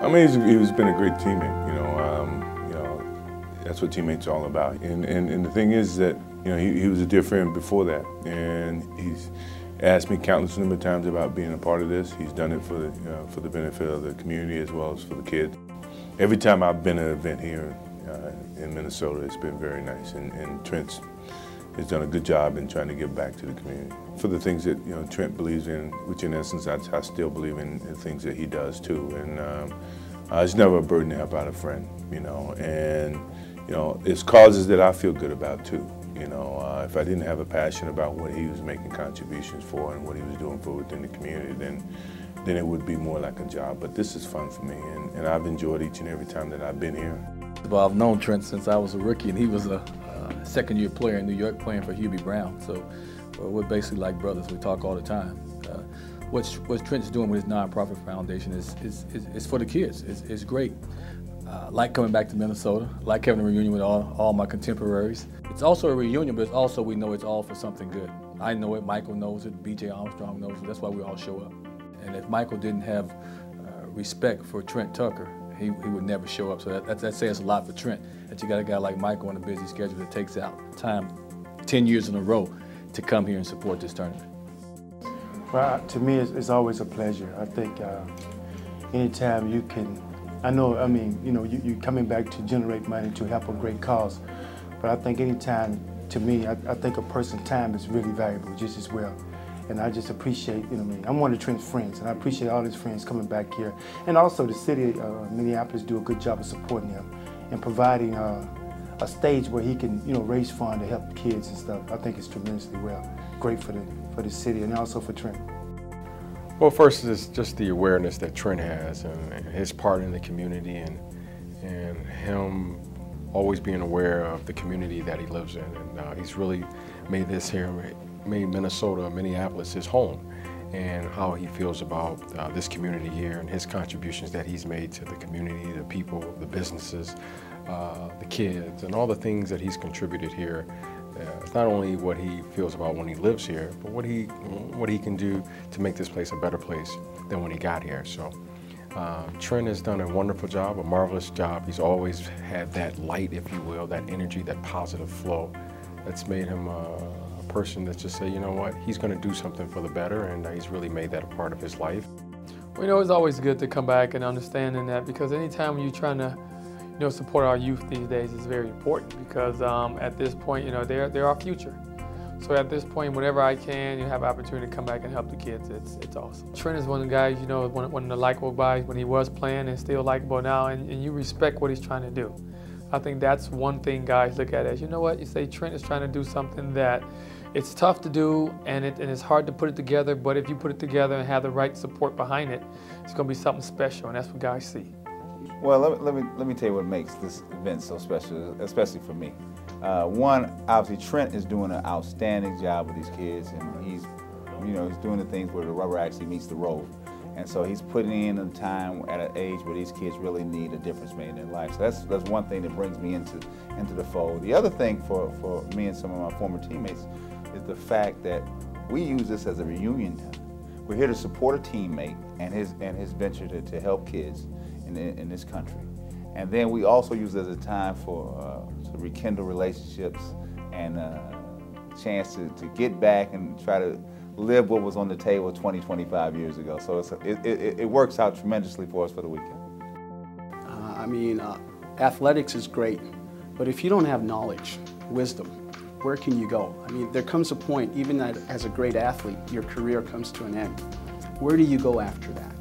I mean, he's been a great teammate. That's what teammates are all about. And the thing is that he was a dear friend before that, and he's asked me countless number of times about being a part of this. He's done it for the benefit of the community as well as for the kids. Every time I've been at an event here in Minnesota, it's been very nice, and Trent has done a good job in trying to give back to the community for the things that Trent believes in, which in essence I still believe in the things that he does too. And it's never a burden to help out a friend, and it's causes that I feel good about too. If I didn't have a passion about what he was making contributions for and what he was doing for within the community, then it would be more like a job. But this is fun for me, and I've enjoyed each and every time that I've been here. Well, I've known Trent since I was a rookie, and he was a second-year player in New York playing for Hubie Brown. So we're basically like brothers. We talk all the time. What Trent's doing with his nonprofit foundation is for the kids. It's great. Like coming back to Minnesota, like having a reunion with all my contemporaries. It's also a reunion, but it's also, we know it's all for something good. I know it, Michael knows it, B.J. Armstrong knows it. That's why we all show up. And if Michael didn't have respect for Trent Tucker, he would never show up. So that says a lot for Trent, that you got a guy like Michael on a busy schedule that takes out time 10 years in a row to come here and support this tournament. Well, to me, it's always a pleasure. I think anytime you can, you're coming back to generate money to help a great cause. But I think anytime, to me, I think a person's time is really valuable just as well. And I just appreciate, I'm one of Trent's friends, and I appreciate all his friends coming back here. And also the city of Minneapolis do a good job of supporting him and providing a stage where he can, raise funds to help kids and stuff. I think it's tremendously great for the city and also for Trent. Well, first is just the awareness that Trent has and his part in the community, and him always being aware of the community that he lives in. And he's really made Minnesota, Minneapolis his home, and how he feels about this community here and his contributions that he's made to the community, the people, the businesses, the kids, and all the things that he's contributed here. It's not only what he feels about when he lives here, but what he can do to make this place a better place than when he got here. So Trent has done a wonderful job, a marvelous job. He's always had that light, if you will, that energy, that positive flow that's made him a person that just say, you know what, he's going to do something for the better, and he's really made that a part of his life. Well, it's always good to come back and understanding that, because anytime you're trying to support our youth these days is very important, because at this point, they're our future. So at this point, whenever I can, you have opportunity to come back and help the kids. It's awesome. Trent is one of the guys, one of the likable guys when he was playing, and still likable now, and you respect what he's trying to do. I think that's one thing guys look at as, you say Trent is trying to do something that it's tough to do, and it's hard to put it together, but if you put it together and have the right support behind it, it's going to be something special, and that's what guys see. Well, let me tell you what makes this event so special, especially for me. One, obviously, Trent is doing an outstanding job with these kids, and he's doing the things where the rubber actually meets the road. And so he's putting in the time at an age where these kids really need a difference made in their life. So that's one thing that brings me into the fold. The other thing for me and some of my former teammates is the fact that we use this as a reunion time. We're here to support a teammate and his venture to help kids in this country. And then we also use it as a time to rekindle relationships and a chance to get back and try to live what was on the table 20, 25 years ago. So it works out tremendously for us for the weekend. Athletics is great, but if you don't have knowledge, wisdom, where can you go? There comes a point, even that as a great athlete, your career comes to an end. Where do you go after that?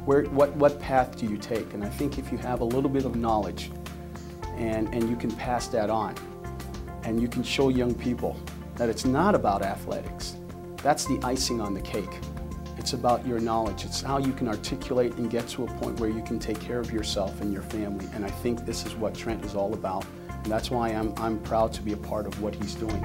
What path do you take? And I think if you have a little bit of knowledge and you can pass that on, and you can show young people that it's not about athletics, that's the icing on the cake. It's about your knowledge. It's how you can articulate and get to a point where you can take care of yourself and your family. And I think this is what Trent is all about. And that's why I'm proud to be a part of what he's doing.